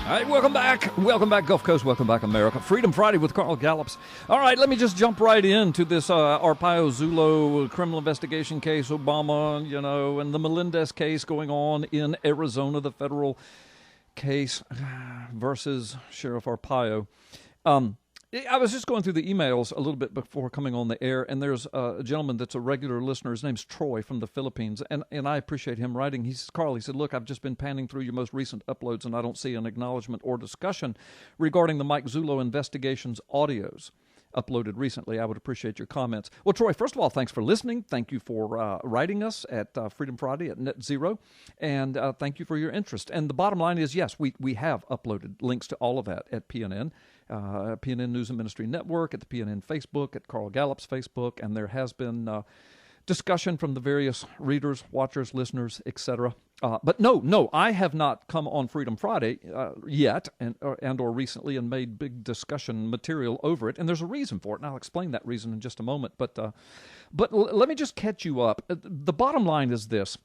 All right, welcome back. Welcome back, Gulf Coast. Welcome back, America. Freedom Friday with Carl Gallups. All right, let me just jump right into this Arpaio Zulo criminal investigation case, Obama, and the Melendez case going on in Arizona, the federal case versus Sheriff Arpaio. I was just going through the emails a little bit before coming on the air, and there's a gentleman that's a regular listener. His name's Troy from the Philippines, and I appreciate him writing. He says, Carl, he said, look, I've just been panning through your most recent uploads, and I don't see an acknowledgement or discussion regarding the Mike Zulo investigations audios uploaded recently. I would appreciate your comments. Well, Troy, first of all, thanks for listening. Thank you for writing us at Freedom Friday at Net Zero, and thank you for your interest. And the bottom line is, yes, we have uploaded links to all of that at PNN. PNN News and Ministry Network, at the PNN Facebook, at Carl Gallups Facebook, and there has been discussion from the various readers, watchers, listeners, etc. But no, I have not come on Freedom Friday yet and or recently and made big discussion material over it, and there's a reason for it, and I'll explain that reason in just a moment. But let me just catch you up. The bottom line is this.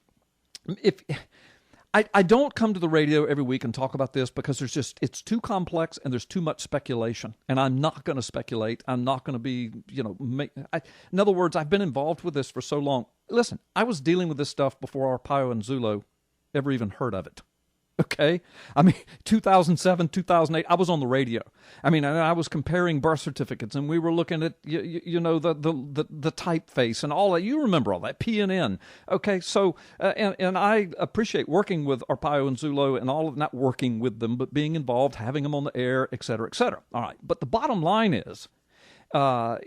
I don't come to the radio every week and talk about this because it's too complex and there's too much speculation. And I'm not going to speculate. I'm not going to be, in other words, I've been involved with this for so long. Listen, I was dealing with this stuff before Arpaio and Zulo ever even heard of it. Okay? I mean, 2007, 2008, I was on the radio. I mean, I was comparing birth certificates, and we were looking at, the typeface and all that. You remember all that, PNN. Okay, so, and I appreciate working with Arpaio and Zulo and all of, not working with them, but being involved, having them on the air, et cetera, et cetera. All right, but the bottom line is, I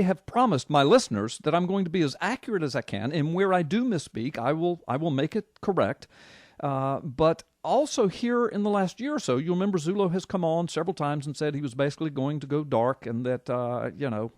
have promised my listeners that I'm going to be as accurate as I can, and where I do misspeak, I will make it correct. But also here in the last year or so, you'll remember Zulo has come on several times and said he was basically going to go dark, and that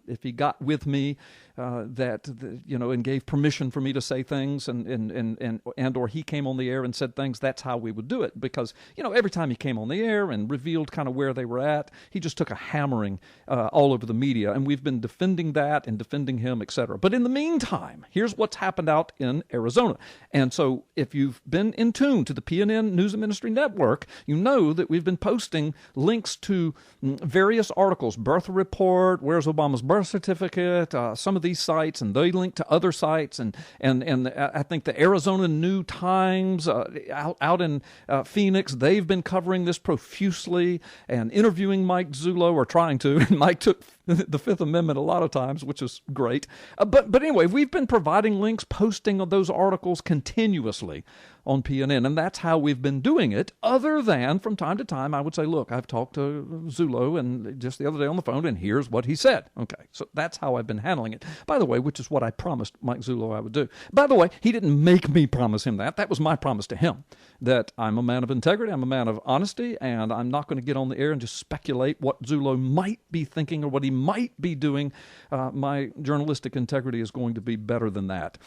if he got with me, and gave permission for me to say things, and or he came on the air and said things, that's how we would do it. Because every time he came on the air and revealed kind of where they were at, he just took a hammering all over the media, and we've been defending that and defending him, etc. But in the meantime, here's what's happened out in Arizona. And so if you've been in tune to the PNN News and Ministry Network, you know that we've been posting links to various articles, birth report, where's Obama's birth certificate, some of these sites, and they link to other sites, and I think the Arizona New Times out in Phoenix, they've been covering this profusely and interviewing Mike Zulo, or trying to, and Mike took the Fifth Amendment a lot of times, which is great. But anyway, we've been providing links, posting those articles continuously on PNN, and that's how we've been doing it, other than from time to time I would say, look, I've talked to Zulo and just the other day on the phone, and here's what he said. Okay, so that's how I've been handling it. By the way, which is what I promised Mike Zulo I would do. By the way, he didn't make me promise him that. That was my promise to him, that I'm a man of integrity, I'm a man of honesty, and I'm not going to get on the air and just speculate what Zulo might be thinking or what he might be doing. My journalistic integrity is going to be better than that.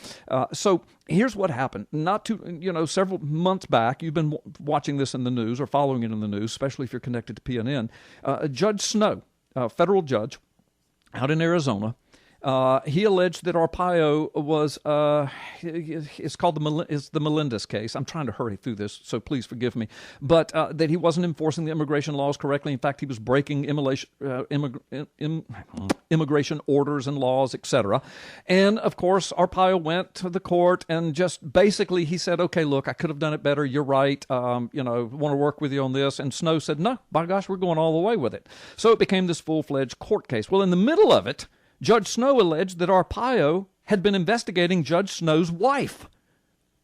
So here's what happened. Several months back, you've been watching this in the news or following it in the news, especially if you're connected to PNN. Judge Snow, a federal judge out in Arizona, he alleged that Arpaio was, it's called the Melendez case. I'm trying to hurry through this, so please forgive me. But that he wasn't enforcing the immigration laws correctly. In fact, he was breaking immigration orders and laws, etc. And, of course, Arpaio went to the court and just basically he said, okay, look, I could have done it better. You're right. Want to work with you on this. And Snow said, no, by gosh, we're going all the way with it. So it became this full-fledged court case. Well, in the middle of it, Judge Snow alleged that Arpaio had been investigating Judge Snow's wife.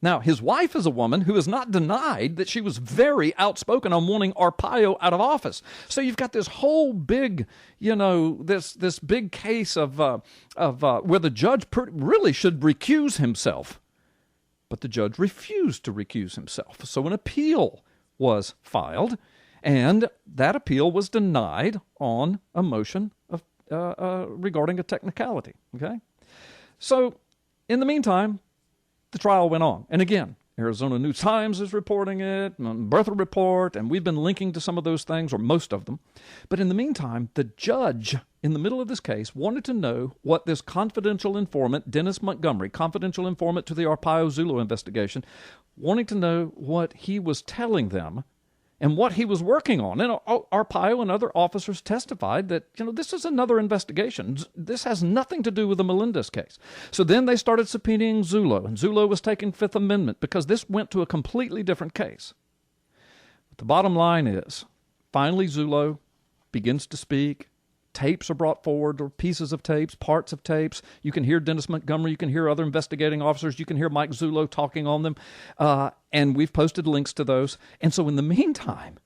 Now, his wife is a woman who has not denied that she was very outspoken on wanting Arpaio out of office. So you've got this whole big, this big case of where the judge really should recuse himself. But the judge refused to recuse himself. So an appeal was filed, and that appeal was denied on a motion of regarding a technicality, okay? So, in the meantime, the trial went on. And again, Arizona New Times is reporting it, Birther Report, and we've been linking to some of those things, or most of them. But in the meantime, the judge, in the middle of this case, wanted to know what this confidential informant, Dennis Montgomery, confidential informant to the Arpaio Zulo investigation, wanting to know what he was telling them and what he was working on. And Arpaio and other officers testified that, this is another investigation. This has nothing to do with the Melendez case. So then they started subpoenaing Zullo, and Zullo was taking Fifth Amendment because this went to a completely different case. But the bottom line is, finally Zullo begins to speak. Tapes are brought forward, or pieces of tapes, parts of tapes. You can hear Dennis Montgomery. You can hear other investigating officers. You can hear Mike Zullo talking on them. And we've posted links to those. And so in the meantime,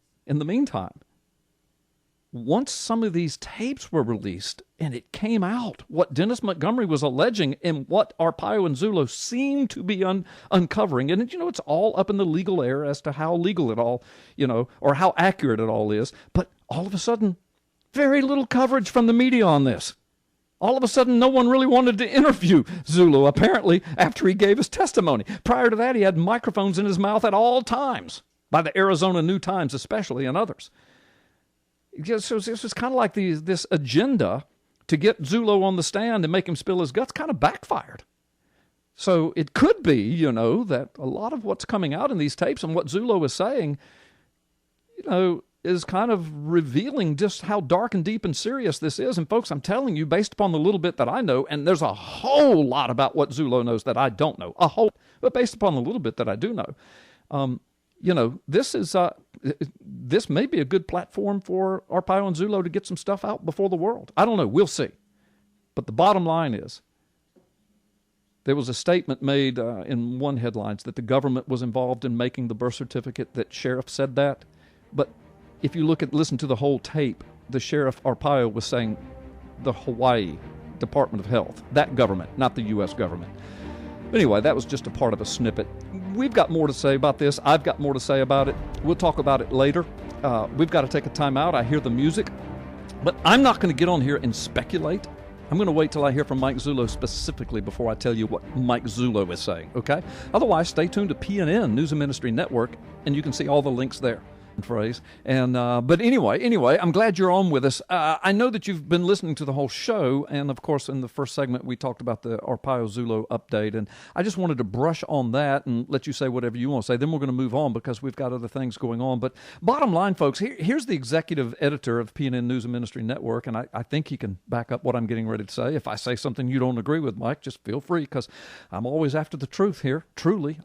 once some of these tapes were released and it came out what Dennis Montgomery was alleging and what Arpaio and Zullo seemed to be uncovering, and it's all up in the legal air as to how legal it all, or how accurate it all is. But all of a sudden, very little coverage from the media on this. All of a sudden, no one really wanted to interview Zullo, apparently, after he gave his testimony. Prior to that, he had microphones in his mouth at all times, by the Arizona New Times especially, and others. So this was kind of like this agenda to get Zullo on the stand and make him spill his guts kind of backfired. So it could be, that a lot of what's coming out in these tapes and what Zullo is saying, is kind of revealing just how dark and deep and serious this is. And folks, I'm telling you, based upon the little bit that I know, and there's a whole lot about what Zullo knows that I don't know, but based upon the little bit that I do know, this may be a good platform for Arpaio and Zullo to get some stuff out before the world. I don't know. We'll see. But the bottom line is, there was a statement made in one headlines that the government was involved in making the birth certificate, that sheriff said that. But if you listen to the whole tape, the sheriff Arpaio was saying the Hawaii Department of Health, that government, not the U.S. government. Anyway, that was just a part of a snippet. We've got more to say about this. I've got more to say about it. We'll talk about it later. We've got to take a time out. I hear the music. But I'm not going to get on here and speculate. I'm going to wait till I hear from Mike Zullo specifically before I tell you what Mike Zullo is saying, okay? Otherwise, stay tuned to PNN, News and Ministry Network, and you can see all the links there. Phrase. And but anyway, I'm glad you're on with us. I know that you've been listening to the whole show, and of course in the first segment we talked about the Arpaio Zullo update, and I just wanted to brush on that and let you say whatever you want to say. Then we're going to move on because we've got other things going on. But bottom line, folks, here's the executive editor of PNN News and Ministry Network, and I think he can back up what I'm getting ready to say. If I say something you don't agree with, Mike, just feel free, because I'm always after the truth here.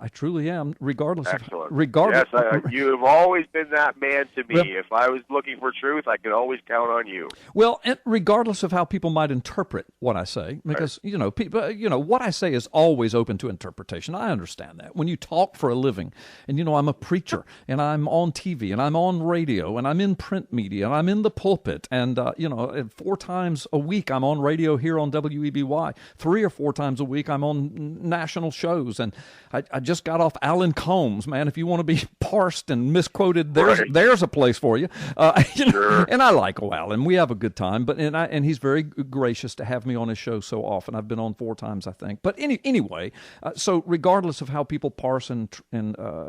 I truly am, regardless. Excellent. Yes, you have always been that man to me. Well, if I was looking for truth, I could always count on you. Well, and regardless of how people might interpret what I say, because right. People, what I say is always open to interpretation. I understand that. When you talk for a living, and I'm a preacher, and I'm on TV, and I'm on radio, and I'm in print media, and I'm in the pulpit, and 4 times a week I'm on radio here on WEBY. 3 or 4 times a week I'm on national shows, and I just got off Alan Combs, man. If you want to be parsed and misquoted, there's a place for you. Sure. And I like Alan. We have a good time. But and he's very gracious to have me on his show so often. I've been on 4 times, I think. But anyway, so regardless of how people parse and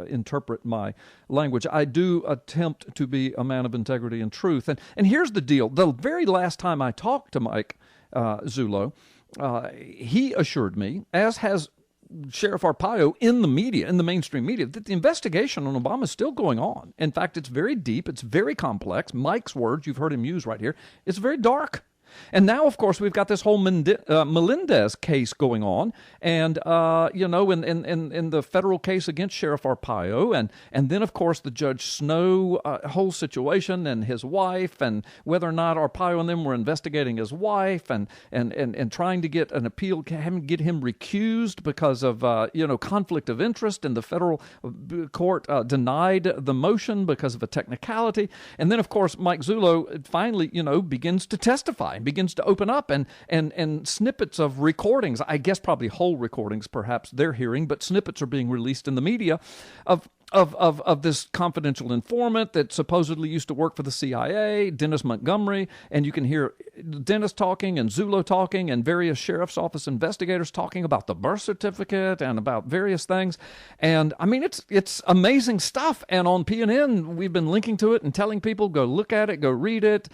interpret my language, I do attempt to be a man of integrity and truth. And here's the deal. The very last time I talked to Mike Zullo, he assured me, as has Sheriff Arpaio in the media, in the mainstream media, that the investigation on Obama is still going on. In fact, it's very deep. It's very complex. Mike's words, you've heard him use right here, it's very dark. And now, of course, we've got this whole Melendez case going on, and in the federal case against Sheriff Arpaio, and then, of course, the Judge Snow whole situation and his wife, and whether or not Arpaio and them were investigating his wife, and trying to get an appeal, get him recused because of conflict of interest, and the federal court denied the motion because of a technicality, and then, of course, Mike Zullo finally begins to testify. Begins to open up and snippets of recordings, I guess probably whole recordings perhaps they're hearing, but snippets are being released in the media of this confidential informant that supposedly used to work for the CIA, Dennis Montgomery, and you can hear Dennis talking and Zullo talking and various sheriff's office investigators talking about the birth certificate and about various things. And I mean, it's amazing stuff. And on PNN, we've been linking to it and telling people, go look at it, go read it,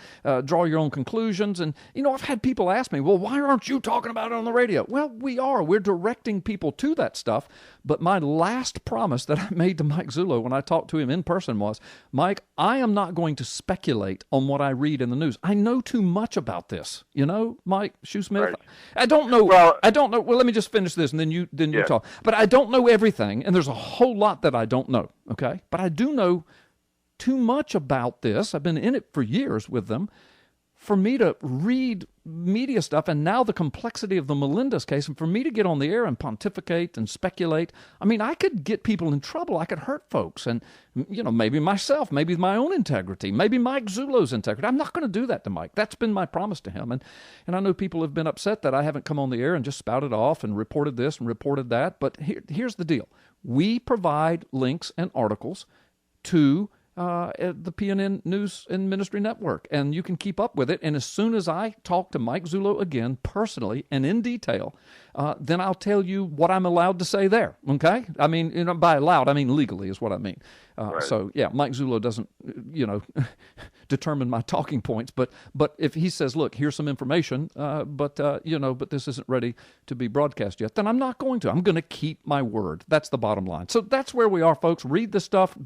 draw your own conclusions. And, I've had people ask me, well, why aren't you talking about it on the radio? Well, we are. We're directing people to that stuff. But my last promise that I made to Mike Mike Zulo when I talked to him in person was, Mike, I am not going to speculate on what I read in the news. I know too much about this. You know, Mike Shoesmith? Right. I don't know. Well, I don't know. Well, let me just finish this, and then you yeah. talk. But I don't know everything, and there's a whole lot that I don't know, okay? But I do know too much about this. I've been in it for years with them for me to read media stuff, and now the complexity of the Melendez case, and for me to get on the air and pontificate and speculate. I mean, I could get people in trouble. I could hurt folks, and, you know, maybe myself, maybe my own integrity, maybe Mike Zulo's integrity. I'm not going to do that to Mike. That's been my promise to him, and I know people have been upset that I haven't come on the air and just spouted off and reported this and reported that, but here's the deal. We provide links and articles to at the PNN News and Ministry Network, and you can keep up with it. And as soon as I talk to Mike Zulo again personally and in detail, then I'll tell you what I'm allowed to say there. Okay? I mean, you know, by allowed, I mean legally is what I mean. Right. So yeah, Mike Zulo doesn't, you know, determine my talking points, but if he says, look, here's some information, but this isn't ready to be broadcast yet, then I'm not going to. I'm going to keep my word. That's the bottom line. So that's where we are, folks. Read this stuff.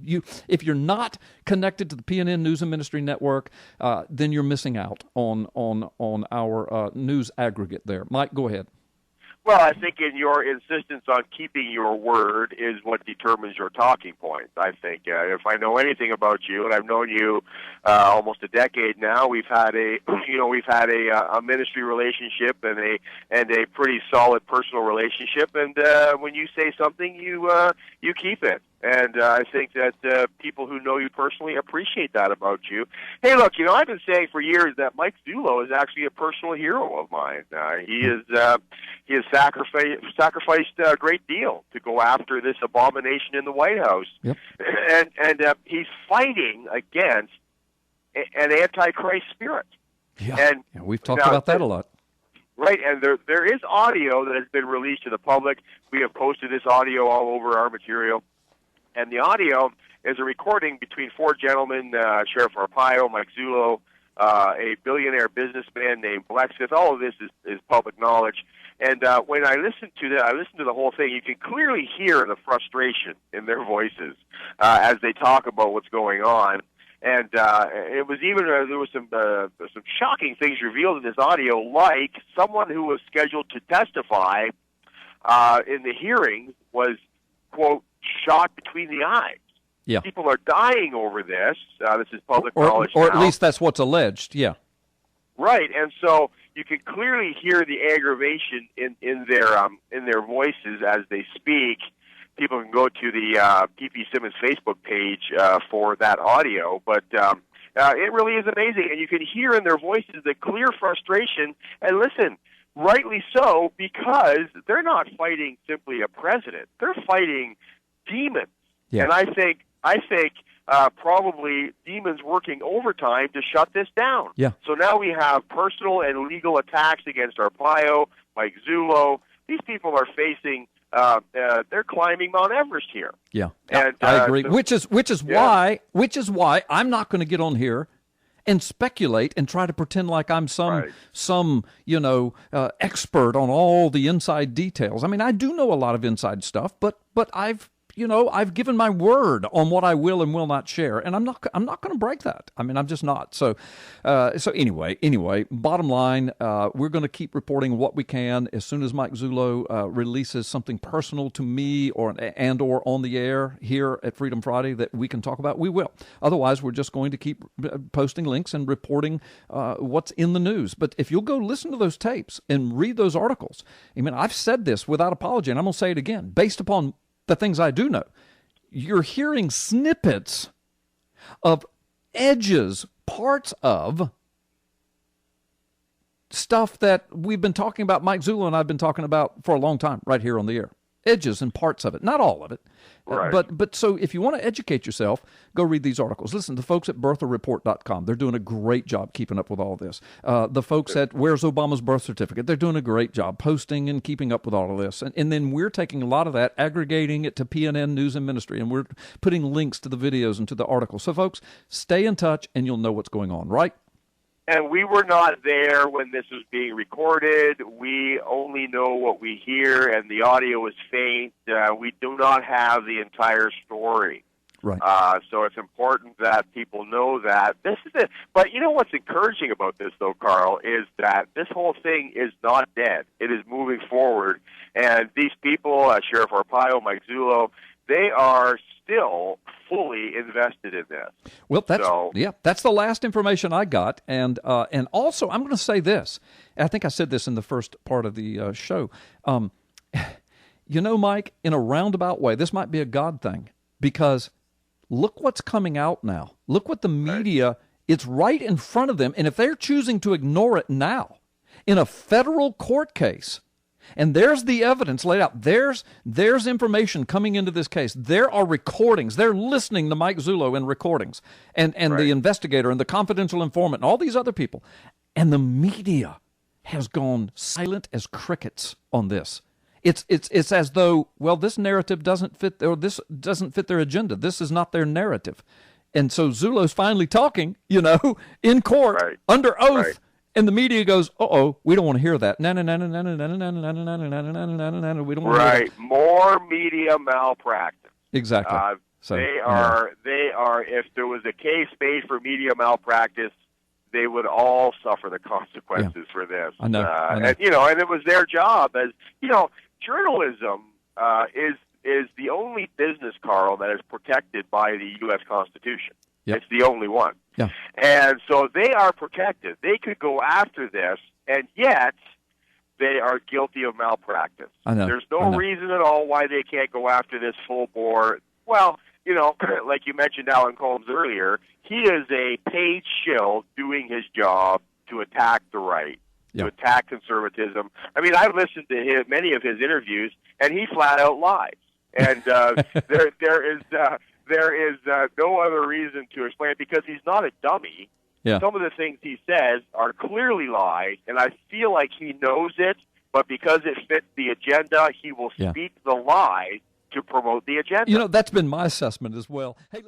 If you're not connected to the PNN News and Ministry Network, then you're missing out on our news aggregate there. Mike, go ahead. Well, I think in your insistence on keeping your word is what determines your talking points. I think if I know anything about you, and I've known you almost a decade now, we've had a ministry relationship and a pretty solid personal relationship. And when you say something, you keep it. And I think that people who know you personally appreciate that about you. Hey, look, you know, I've been saying for years that Mike Zulo is actually a personal hero of mine. He has sacrificed a great deal to go after this abomination in the White House. Yep. And he's fighting against an antichrist spirit. Yeah, and we've talked about that a lot. Right, and there is audio that has been released to the public. We have posted this audio all over our material. And the audio is a recording between four gentlemen, Sheriff Arpaio, Mike Zulo, a billionaire businessman named Blacksmith. All of this is public knowledge. And when I listened to the whole thing, you can clearly hear the frustration in their voices as they talk about what's going on. And it was even there was some shocking things revealed in this audio, like someone who was scheduled to testify in the hearing was, quote, shot between the eyes. Yeah. People are dying over this. This is public knowledge or now. At least that's what's alleged, yeah. Right, and so you can clearly hear the aggravation in their voices as they speak. People can go to the ppsimmons Facebook page for that audio, but it really is amazing, and you can hear in their voices the clear frustration. And listen, rightly so, because they're not fighting simply a president; they're fighting demons. Yeah. And I think probably demons working overtime to shut this down. Yeah. So now we have personal and legal attacks against Arpaio, Mike Zulo. These people are facing. They're climbing Mount Everest here. Yeah, and, I agree. So, which is why I'm not going to get on here and speculate and try to pretend like I'm some expert on all the inside details. I mean, I do know a lot of inside stuff, but I've given my word on what I will and will not share, and I'm not going to break that. I mean, I'm just not. So anyway, bottom line, we're going to keep reporting what we can. As soon as Mike Zulo releases something personal to me or on the air here at Freedom Friday that we can talk about, we will. Otherwise, we're just going to keep posting links and reporting what's in the news. But if you'll go listen to those tapes and read those articles, I mean, I've said this without apology, and I'm going to say it again, based upon the things I do know. You're hearing snippets of edges, parts of stuff that we've been talking about, Mike Zulo and I've been talking about for a long time right here on the air. Edges and parts of it, not all of it. Right. But so if you want to educate yourself, go read these articles. Listen, the folks at birthereport.com, they're doing a great job keeping up with all this. The folks at Where's Obama's Birth Certificate, they're doing a great job posting and keeping up with all of this. And then we're taking a lot of that, aggregating it to PNN News and Ministry, and we're putting links to the videos and to the articles. So folks, stay in touch and you'll know what's going on, right? And we were not there when this was being recorded. We only know what we hear, and the audio is faint. We do not have the entire story. Right. So it's important that people know that this is it. But you know what's encouraging about this, though, Carl, is that this whole thing is not dead. It is moving forward. And these people, Sheriff Arpaio, Mike Zulo, they are still fully invested in this. Well, that's the last information I got, and also I'm going to say this. I think I said this in the first part of the show. You know, Mike, in a roundabout way, this might be a God thing, because look what's coming out now. Look what the media, it's right in front of them, and if they're choosing to ignore it now in a federal court case, and there's the evidence laid out. There's information coming into this case. There are recordings. They're listening to Mike Zulo in recordings, and the investigator and the confidential informant and all these other people. And the media has gone silent as crickets on this. It's as though, well, this narrative doesn't fit, or this doesn't fit their agenda. This is not their narrative. And so Zulo's finally talking, in court, under oath. And the media goes, we don't want to hear that. No, we don't want to hear that. More media malpractice. Exactly. They are, if there was a case made for media malpractice, they would all suffer the consequences for this. I know. And it was their job as, journalism is the only business, Carl, that is protected by the U.S. Constitution. Yep. It's the only one. Yeah. And so they are protected. They could go after this, and yet they are guilty of malpractice. I know. There's no reason at all why they can't go after this full bore. Well, like you mentioned Alan Colmes earlier, he is a paid shill doing his job to attack the right, to attack conservatism. I mean, I've listened to many of his interviews, and he flat out lies. And there is no other reason to explain it, because he's not a dummy. Yeah. Some of the things he says are clearly lies, and I feel like he knows it, but because it fits the agenda, he will speak the lie to promote the agenda. That's been my assessment as well. Hey,